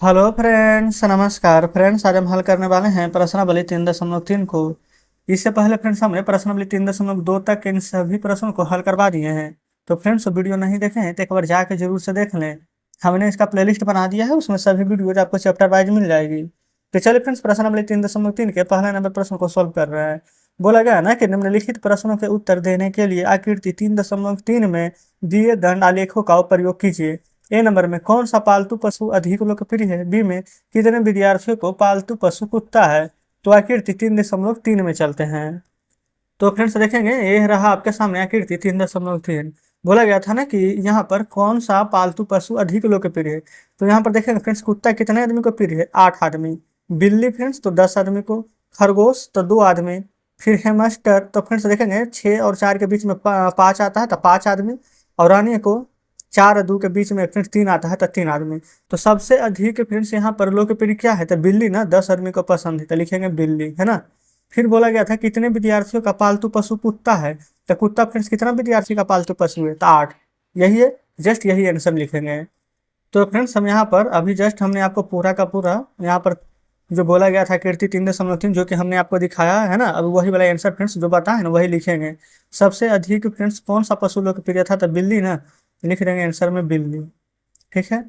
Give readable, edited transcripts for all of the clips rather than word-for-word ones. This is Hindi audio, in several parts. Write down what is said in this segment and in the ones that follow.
हेलो फ्रेंड्स, नमस्कार फ्रेंड्स। आज हम हल करने वाले हैं प्रश्नावली 3.3 को। इससे पहले फ्रेंड्स हमने प्रश्नावली 3.2 तक इन सभी प्रश्नों को हल करवा दिए हैं। तो फ्रेंड्स वीडियो नहीं देखे हैं तो एक बार जाके जरूर से देख लें। हमने इसका प्लेलिस्ट बना दिया है, उसमें सभी वीडियोज आपको चैप्टर वाइज मिल जाएगी। तो चलिए फ्रेंड्स, प्रश्नावली 3.3 के पहले नंबर प्रश्न को सोल्व कर रहे हैं। बोला गया है ना कि निम्नलिखित प्रश्नों के उत्तर देने के लिए आकृति 3.3 में दिए दंड आलेखों का प्रयोग कीजिए। ए नंबर में कौन सा पालतू पशु अधिक लोकप्रिय है। बी में कितने विद्यार्थियों को पालतू पशु कुत्ता है। तो आकृति 3.3 में चलते हैं। तो फ्रेंड्स देखेंगे, ये रहा आपके सामने आकृति 3.3। बोला गया था ना कि यहाँ पर कौन सा पालतू पशु अधिक लोकप्रिय है। तो यहाँ पर देखेंगे फ्रेंड्स, कुत्ता कितने आदमी को प्रिय है? 8 आदमी। बिल्ली फ्रेंड्स तो 10 आदमी को। खरगोश तो 2 आदमी। फिर हेमस्टर तो फ्रेंड्स देखेंगे 6 और 4 के बीच में 5 आता है तो 5 आदमी। और रानी को 4 और 2 के बीच में फ्रेंड्स 3 आता है तो 3 आदमी। तो सबसे अधिक फ्रेंड्स यहाँ पर लोकप्रिय क्या है? तो बिल्ली ना, 10 आदमी को पसंद है तो लिखेंगे बिल्ली, है ना। फिर बोला गया था कितने विद्यार्थियों का पालतू पशु कुत्ता है। तो कुत्ता फ्रेंड्स कितना विद्यार्थी का पालतू पशु है? तो 8। यही है, जस्ट यही आंसर लिखेंगे। तो फ्रेंड्स हम यहाँ पर अभी जस्ट हमने आपको पूरा का पूरा यहाँ पर जो बोला गया था कीर्ति 3.3 जो कि हमने आपको दिखाया है ना, अब वही वाला आंसर फ्रेंड्स जो बताए ना वही लिखेंगे। सबसे अधिक फ्रेंड्स कौन सा पशु लोकप्रिय था? तो बिल्ली ना, लिख देंगे आंसर में बिल्ली। ठीक है।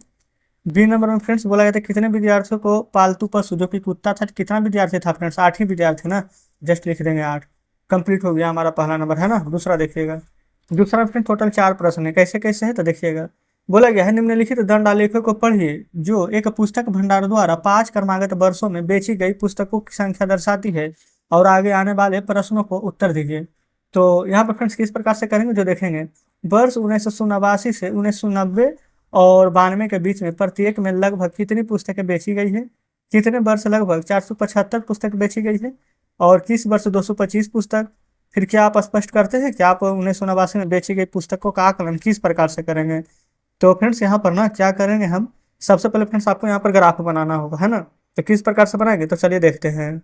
बी नंबर में फ्रेंड्स बोला गया था कितने विद्यार्थियों को पालतू पशु जो कि कुत्ता था, कितना विद्यार्थी था फ्रेंड्स? 8 ही विद्यार्थी ना, जस्ट लिख देंगे 8। कंप्लीट हो गया हमारा पहला नंबर, है ना। दूसरा देखिएगा। दूसरा फ्रेंड टोटल 4 प्रश्न है, कैसे कैसे है तो देखिएगा। बोला गया है निम्नलिखित दंड आलेखों को पढ़िए जो एक पुस्तक भंडार द्वारा 5 क्रमागत वर्षों में बेची गई पुस्तकों की संख्या दर्शाती है और आगे आने वाले प्रश्नों को उत्तर दीजिए। तो यहाँ पर फ्रेंड्स किस प्रकार से करेंगे जो देखेंगे। वर्ष 1989 से 1990 और 92 के बीच में प्रत्येक में लगभग कितनी पुस्तकें बेची गई है। कितने वर्ष लगभग 475 पुस्तक बेची गई है। और किस वर्ष 225 पुस्तक। फिर क्या आप स्पष्ट करते हैं कि आप 1989 में बेची गई पुस्तकों का आकलन किस प्रकार से करेंगे। तो फ्रेंड्स यहाँ पर ना क्या करेंगे हम, सबसे पहले फ्रेंड्स आपको यहाँ पर ग्राफ बनाना होगा, है ना। तो किस प्रकार से बनाएंगे तो चलिए देखते हैं।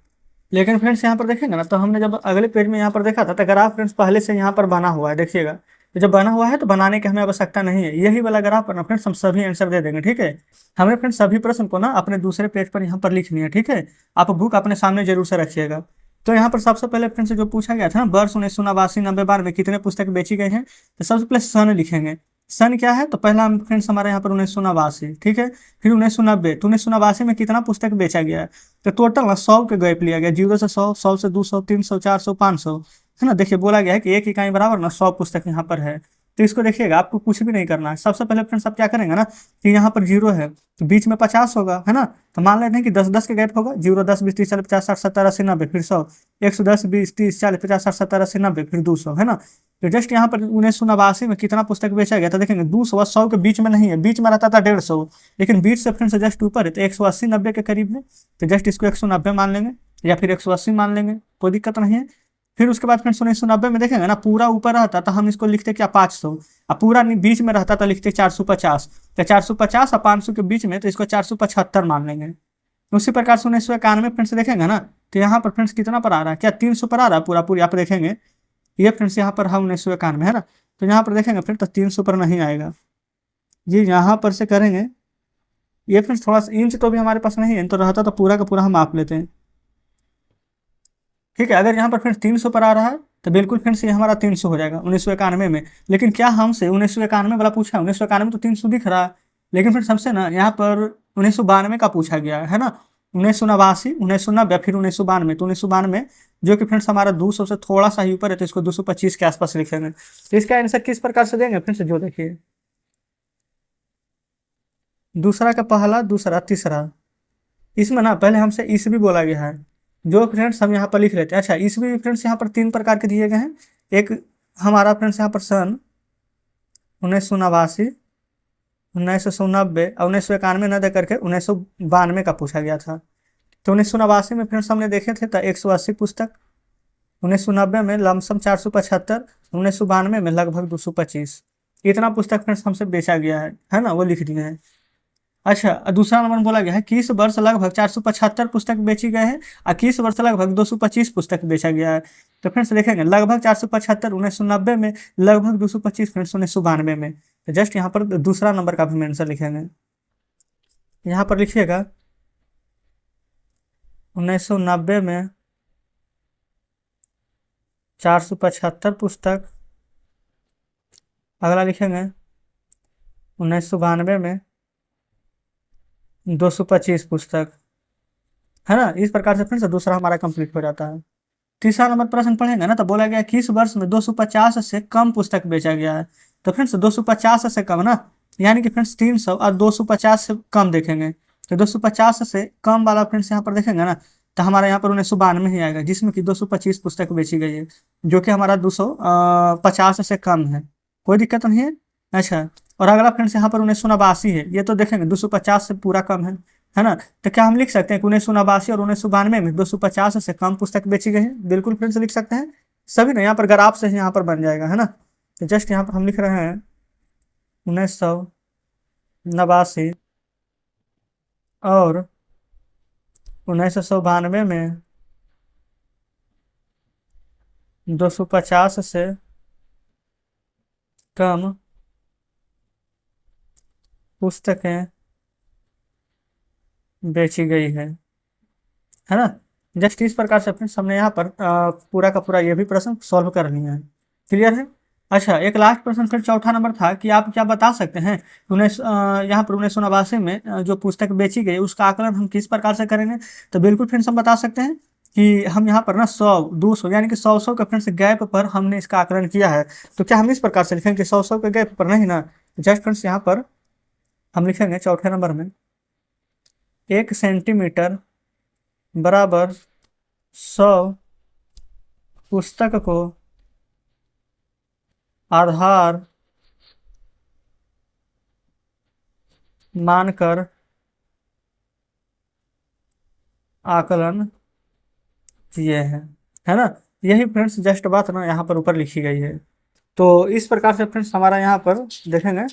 लेकिन फ्रेंड्स यहाँ पर देखेंगे ना, तो हमने जब अगले पेज में यहाँ पर देखा था तो ग्राफ फ्रेंड्स पहले से यहाँ पर बना हुआ है, देखिएगा। तो जब बना हुआ है तो बनाने की हमें आवश्यकता नहीं है, यही वाला ग्राफ पर ना फ्रेंड्स हम सभी आंसर दे देंगे। ठीक है। हमने फ्रेंड्स सभी प्रश्न को ना अपने दूसरे पेज पर यहाँ पर लिखनी है। ठीक है। आप बुक अपने सामने जरूर से रखिएगा। तो यहाँ पर सबसे पहले फ्रेंड्स जो पूछा गया था ना, वर्ष 1989 90 92 में कितने पुस्तक बेची गई हैं, तो सबसे पहले सन लिखेंगे। सन क्या है? तो पहला फ्रेंड्स हमारे यहाँ पर 1989। ठीक है। फिर 1990, तो 1989 में कितना पुस्तक बेचा गया है? तो टोटल ना 100 के गैप लिया गया, 0 से 100, 100 से 200, 300, 400, 500, है ना। देखिए बोला गया है कि एक इकाई बराबर ना 100 पुस्तक यहाँ पर है। तो इसको देखिएगा, आपको कुछ भी नहीं करना है। सबसे पहले फ्रेंड्स आप क्या करेंगे ना कि यहाँ पर 0 है तो बीच में 50 होगा, है ना। तो मान लेते हैं कि 10-10 के गैप होगा, 0 10 20 30 40 50 60 70 80 90, फिर 100, 110 20 30 40 50 60 70 80 90, फिर 200, है ना। तो जस्ट यहाँ पर 1989 में कितना पुस्तक बेचा गया? तो देखेंगे 200 और 100 के बीच में नहीं है, बीच में रहता था 150, लेकिन बीच से फ्रेंड्स जस्ट ऊपर है तो 180 90 के करीब है। तो जस्ट इसको 190 मान लेंगे या फिर 180 मान लेंगे, कोई दिक्कत नहीं है। फिर उसके बाद फ्रेंड्स 1990 में देखेंगे ना, पूरा ऊपर रहता तो हम इसको लिखते क्या 500, अब पूरा बीच में रहता तो लिखते 450। तो 450 और 500 के बीच में तो इसको 475 मान लेंगे। उसी प्रकार से 1991 फ्रेंड्स देखेंगे ना, तो यहाँ पर फ्रेंड्स कितना पर आ रहा है? क्या 300 पर आ रहा है पूरा पूरी? आप देखेंगे ये फ्रेंड्स यहाँ पर हम 1991 है ना, तो यहाँ पर देखेंगे फ्रेंड्स तो 300 पर नहीं आएगा। ये यहाँ पर से करेंगे, ये फ्रेंड्स थोड़ा सा इंच तो भी हमारे पास नहीं है, तो रहता तो पूरा का पूरा हम माप लेते हैं। ठीक है। अगर यहाँ पर फ्रेंड्स 300 पर आ रहा है तो बिल्कुल फ्रेंड्स ये हमारा 300 हो जाएगा 1991 में। लेकिन क्या हमसे 1991 वाला पूछा है? 1991 तो 300 दिख रहा है, लेकिन फ्रेंड्स हमसे ना यहाँ पर 1992 का पूछा गया है ना। 1989, 1990, फिर 1992। तो 1992 जो कि फ्रेंड्स हमारा 200 से थोड़ा सा ही ऊपर है, तो इसको 225 के आसपास लिखेंगे। तो इसका आंसर किस प्रकार से देंगे फ्रेंड्स, जो देखिए दूसरा का पहला, दूसरा, तीसरा। इसमें ना पहले हमसे ईस्वी बोला गया है, जो फ्रेंड्स हम यहाँ पर लिख लेते हैं। अच्छा, ईस्वी फ्रेंड्स यहाँ पर 3 प्रकार के दिए गए हैं। एक हमारा फ्रेंड्स यहाँ पर सन 1989, 1990 और 1991 न दे करके 1992 का पूछा गया था। तो 1989 में फ्रेंड्स हमने देखे थे तो 180 पुस्तक, 1990 में लमसम 475, 1992 में लगभग 225। इतना पुस्तक फ्रेंड्स हमसे बेचा गया है ना, वो लिख दिए हैं। अच्छा, दूसरा नंबर बोला गया है कि इस वर्ष लगभग 475 पुस्तक बेची गए हैं और किस वर्ष लगभग 225 पुस्तक बेचा गया है। तो फ्रेंड्स देखेंगे लगभग 475 1990 में, लगभग 225 फ्रेंड्स 1992 में। तो जस्ट यहाँ पर दूसरा नंबर का भी आंसर लिखेंगे। यहाँ पर लिखिएगा 1990 में 475 पुस्तक। अगला लिखेंगे 1992 में 225 पुस्तक, है ना। इस प्रकार से फ्रेंड्स दूसरा हमारा कंप्लीट हो जाता है। तीसरा नंबर प्रश्न पढ़ेंगे ना, तो बोला गया किस वर्ष में 250 से कम पुस्तक बेचा गया है। तो फ्रेंड्स 250 से कम ना, यानी कि फ्रेंड्स 300 और 250 से कम देखेंगे। तो 250 से कम वाला फ्रेंड्स यहाँ पर देखेंगे ना, तो हमारा यहाँ पर 1992 ही आएगा, जिसमें कि 225 पुस्तक बेची गई है, जो कि हमारा 250 से कम है। कोई दिक्कत नहीं है। अच्छा, और अगला फ्रेंड्स यहाँ पर 1989 है, ये तो देखेंगे 250 से पूरा कम है ना। तो क्या हम लिख सकते हैं कि 1989 और 1992 में 250 से कम पुस्तक बेची गई है? बिल्कुल फ्रेंड्स लिख सकते हैं। सभी ना यहाँ पर ग्राफ से यहाँ पर बन जाएगा, है ना। तो जस्ट यहाँ पर हम लिख रहे हैं 1989 और 1992 में 250 से कम पुस्तकें बेची गई है ना। जस्ट इस प्रकार से फ्रेंड्स हमने यहाँ पर पूरा का पूरा ये भी प्रश्न सॉल्व कर लिया है। क्लियर है। अच्छा, एक लास्ट प्रश्न फिर चौथा नंबर था कि आप क्या बता सकते हैं कि यहाँ पर 1989 में जो पुस्तक बेची गई उसका आकलन हम किस प्रकार से करेंगे। तो बिल्कुल फ्रेंड्स हम बता सकते हैं कि हम यहाँ पर ना 100-200 यानी कि 100 के फ्रेंड्स गैप पर हमने इसका आकलन किया है। तो क्या हम इस प्रकार से लिखेंगे 100 के गैप पर? नहीं ना। जस्ट फ्रेंड्स यहाँ पर हम लिखेंगे चौथे नंबर में 1 सेंटीमीटर बराबर 100 पुस्तक को आधार मानकर आकलन किए हैं, है ना। यही फ्रेंड्स जस्ट बात ना यहाँ पर ऊपर लिखी गई है। तो इस प्रकार से फ्रेंड्स हमारा यहाँ पर देखेंगे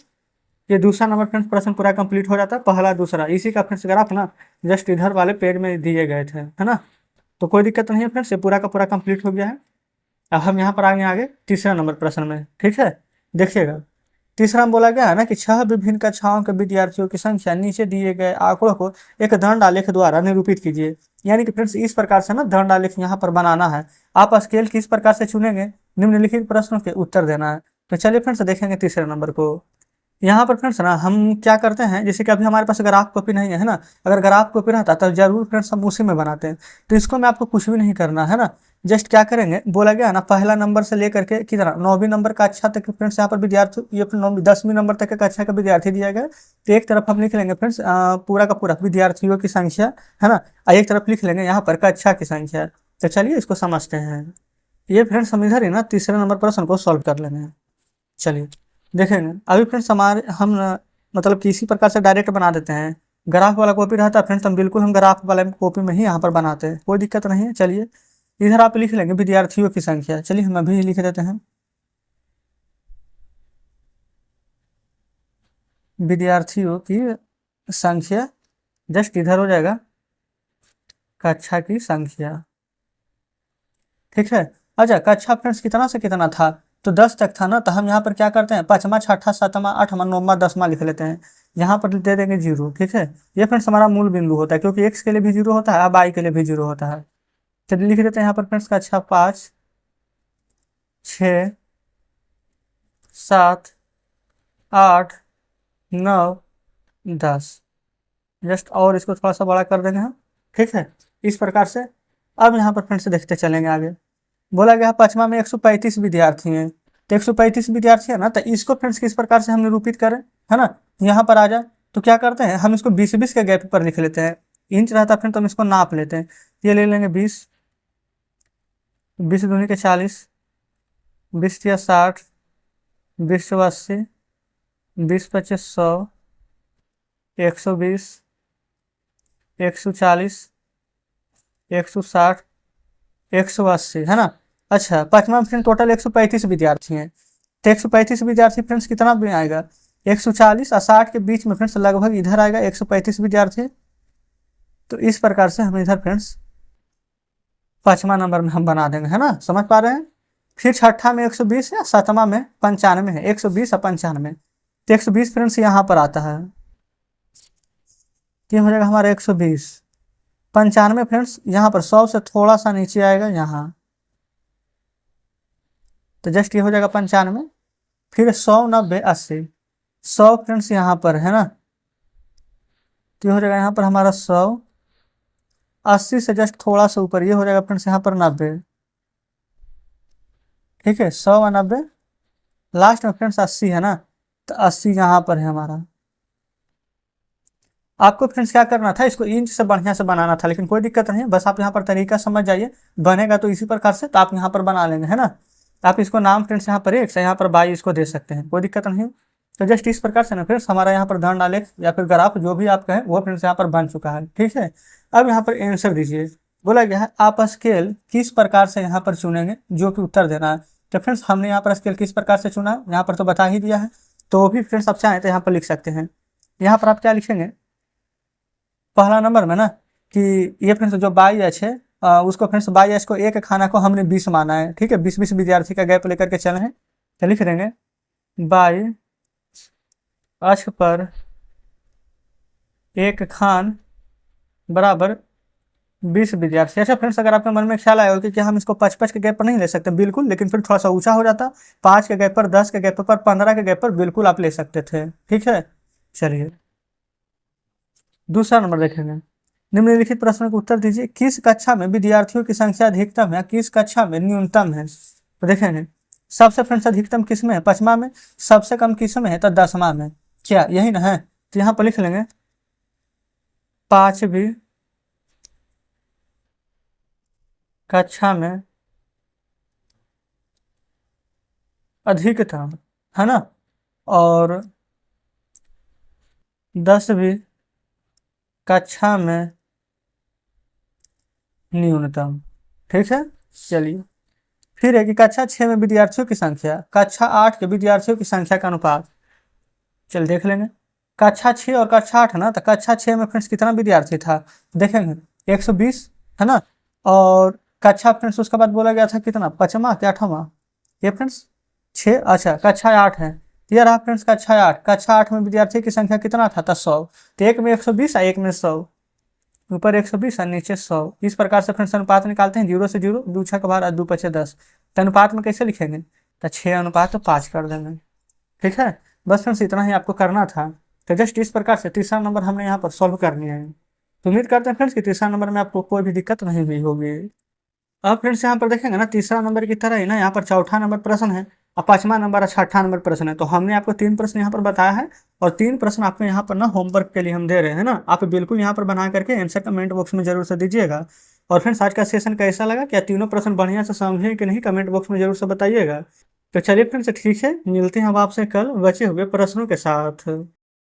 ये दूसरा नंबर फ्रेंड्स प्रश्न पूरा कंप्लीट हो जाता है, पहला दूसरा इसी का फ्रेंड्स ग्राफ ना जस्ट इधर वाले पेज में दिए गए थे, है ना। तो कोई दिक्कत नहीं है फ्रेंड्स, ये पूरा का पूरा कंप्लीट हो गया है। अब हम यहाँ पर आगे तीसरा नंबर प्रश्न में, ठीक है। देखिएगा तीसरा में बोला गया है ना कि 6 विभिन्न कक्षाओं के विद्यार्थियों की संख्या नीचे दिए गए आंकड़ों को एक दंड आलेख द्वारा निरूपित कीजिए। यानी कि फ्रेंड्स इस प्रकार से ना दंड आलेख यहाँ पर बनाना है। आप स्केल किस प्रकार से चुनेंगे, निम्नलिखित प्रश्नों के उत्तर देना है। तो चलिए फ्रेंड्स देखेंगे तीसरे नंबर को। यहाँ पर फ्रेंड्स ना हम क्या करते हैं, जैसे कि अभी हमारे पास ग्राफ कॉपी नहीं है ना, अगर ग्राफ कॉपी रहता तो जरूर फ्रेंड्स हम उसी में बनाते हैं। तो इसको में आपको कुछ भी नहीं करना है ना, जस्ट क्या करेंगे बोला गया ना पहला नंबर से लेकर के कितना 9वीं नंबर का अच्छा तक फ्रेंड्स यहाँ पर विद्यार्थी, ये 10वीं नंबर तक का अच्छा का विद्यार्थी दिया गया। तो एक तरफ हम लिख लेंगे फ्रेंड्स पूरा का पूरा विद्यार्थियों की संख्या, है ना। एक तरफ लिख लेंगे यहाँ पर कक्षा की संख्या। तो चलिए इसको समझते हैं। ये फ्रेंड्स हम इधर ही ना तीसरे नंबर प्रश्न को सॉल्व कर लेंगे। चलिए देखेंगे अभी फ्रेंड्स हम मतलब कि इसी प्रकार से डायरेक्ट बना देते हैं। ग्राफ वाला कॉपी रहता है फ्रेंड्स, हम ग्राफ वाले कॉपी में ही यहाँ पर बनाते हैं, कोई दिक्कत नहीं है। चलिए इधर आप लिख लेंगे विद्यार्थियों की संख्या। चलिए हम अभी लिख देते हैं विद्यार्थियों की संख्या, जस्ट इधर हो जाएगा कक्षा की संख्या, ठीक है। अच्छा कक्षा फ्रेंड्स कितना से कितना था, तो 10 तक था ना। तो हम यहाँ पर क्या करते हैं 5वां 6वां 7वां 8वां 9वां 10वां लिख लेते हैं। यहाँ पर दे देंगे 0, ठीक है। ये फ्रेंड्स हमारा मूल बिंदु होता है, क्योंकि x के लिए भी 0 होता है, अब y के लिए भी 0 होता है। चलिए लिख देते हैं यहाँ पर फ्रेंड्स कक्षा 5 6 7 8 9 10, जस्ट और इसको थोड़ा सा बड़ा कर देंगे हम, ठीक है। इस प्रकार से अब यहाँ पर फ्रेंड्स देखते चलेंगे आगे। बोला गया 5वां में 135 विद्यार्थी हैं। तो 135 विद्यार्थी है ना, तो इसको फ्रेंड्स किस प्रकार से हम निरूपित करें, है ना। यहाँ पर आ जाए तो क्या करते हैं हम इसको 20-20 के गैप पर लिख लेते हैं। इंच रहता है फ्रेंड तो हम इसको नाप लेते हैं। ये ले लेंगे 20, 20 दूनी के 40, 20 या 60, 20 80, 20 25 100, 120, 140, 160, 180, है ना। अच्छा 5वां फ्रेंड टोटल 135 विद्यार्थी हैं। तो 135 विद्यार्थी फ्रेंड्स कितना भी आएगा 140 और 60 के बीच में फ्रेंड्स लगभग इधर आएगा 135 विद्यार्थी। तो इस प्रकार से हम इधर फ्रेंड्स 5वां नंबर में हम बना देंगे, है ना। समझ पा रहे हैं। फिर 6ठा में 120 है, 7वां में 95 है, 120 और 95। तो 120 फ्रेंड्स यहाँ पर आता है। तो ये हो जाएगा हमारा 120। 95 फ्रेंड्स यहाँ पर 100 से थोड़ा सा नीचे आएगा यहाँ, तो जस्ट ये हो जाएगा 95। फिर 100, 90, 80। 100 फ्रेंड्स यहाँ पर है ना, तो ये हो जाएगा यहाँ पर हमारा 100। 80 से जस्ट थोड़ा सा ऊपर ये हो जाएगा फ्रेंड्स यहाँ पर 90। ठीक है, 100 और 90, लास्ट में फ्रेंड्स 80 है ना, तो 80 यहाँ पर है हमारा। आपको फ्रेंड्स क्या करना था, इसको इंच से बढ़िया से बनाना था, लेकिन कोई दिक्कत नहीं है, बस आप यहाँ पर तरीका समझ जाइए। बनेगा तो इसी प्रकार से, तो आप यहाँ पर बना लेंगे है ना। आप इसको नाम फ्रेंड्स यहाँ पर x, यहाँ पर y इसको दे सकते हैं, कोई दिक्कत नहीं है। तो जस्ट इस प्रकार से ना फ्रेंड्स हमारा यहाँ पर धन आलेख या फिर ग्राफ जो भी आप कहें वो फ्रेंड्स यहाँ पर बन चुका है। ठीक है, अब यहाँ पर आंसर दीजिए। बोला गया है आप स्केल किस प्रकार से यहाँ पर चुनेंगे, जो कि उत्तर देना है। तो फ्रेंड्स हमने यहाँ पर स्केल किस प्रकार से चुना है, यहाँ पर तो बता ही दिया है, तो भी फ्रेंड्स आप चाहें तो यहाँ पर लिख सकते हैं। यहाँ पर आप क्या लिखेंगे, पहला नंबर में ना कि ये फ्रेंड्स जो बाई एच है, उसको फ्रेंड्स बाई एच को एक खाना को हमने 20 माना है। ठीक है, 20-20 विद्यार्थी का गैप लेकर के चले हैं, तो लिख देंगे बाई एच पर एक खान बराबर 20 विद्यार्थी। अच्छा फ्रेंड्स, अगर आपके मन में ख्याल आया हो कि क्या हम इसको 5-5 के गैप पर नहीं ले सकते, बिल्कुल, लेकिन फिर थोड़ा सा ऊंचा हो जाता। 5 के गैप पर, 10 के गैप पर, 15 के गैप पर बिल्कुल आप ले सकते थे। ठीक है, चलिए दूसरा नंबर देखेंगे। निम्नलिखित प्रश्न का उत्तर दीजिए, किस कक्षा में विद्यार्थियों की संख्या अधिकतम है, किस कक्षा में न्यूनतम है। तो देखेंगे सबसे फ्रेंड्स अधिकतम किस में है, 5वां में। सबसे कम किस में है, तो 10वां में। क्या यही ना है, तो यहाँ पर लिख लेंगे 5वीं कक्षा में अधिकतम है ना, और 10वीं कक्षा में न्यूनतम। ठीक है, चलिए फिर है कि कक्षा 6 में विद्यार्थियों की संख्या, कक्षा 8 के विद्यार्थियों की संख्या का अनुपात। चल देख लेंगे, कक्षा 6 और कक्षा 8 ना, तो कक्षा 6 में फ्रेंड्स कितना विद्यार्थी था, देखेंगे 120 है ना, और कक्षा फ्रेंड्स उसके बाद बोला गया था कितना, 5वां क्या 8वां, ये फ्रेंड्स 6। अच्छा कक्षा 8 है, ये रहा फ्रेंड्स कक्षा 8। कक्षा 8 में विद्यार्थी की संख्या कितना था, 100। तो एक में 120 और एक में 100, ऊपर 120 और नीचे 100। इस प्रकार से फ्रेंड्स अनुपात निकालते हैं, 0 से 0, 2 6 बार 2 5 10। तो अनुपात में कैसे लिखेंगे, तो 6:5 कर देंगे। ठीक है, बस फ्रेंड्स इतना ही आपको करना था। तो जस्ट इस प्रकार से तीसरा नंबर हमने यहाँ पर सॉल्व करनी है। तो उम्मीद करते हैं फ्रेंड्स कि तीसरा नंबर में आपको कोई भी दिक्कत नहीं हुई होगी। अब फ्रेंड्स यहाँ पर देखेंगे ना, तीसरा नंबर की तरह ही ना यहाँ पर चौथा नंबर प्रश्न है, और 5वां नंबर और 6ठा नंबर प्रश्न है। तो हमने आपको 3 प्रश्न यहाँ पर बताया है, और 3 प्रश्न आपको यहाँ पर ना होमवर्क के लिए हम दे रहे हैं ना। आप बिल्कुल यहाँ पर बना करके आंसर कमेंट बॉक्स में जरूर से दीजिएगा। और फ्रेंड्स आज का सेशन कैसा लगा, क्या तीनों प्रश्न बढ़िया से समझे कि नहीं, कमेंट बॉक्स में जरूर से बताइएगा। तो चलिए फ्रेंड्स ठीक है, मिलते हैं हम आपसे कल बचे हुए प्रश्नों के साथ।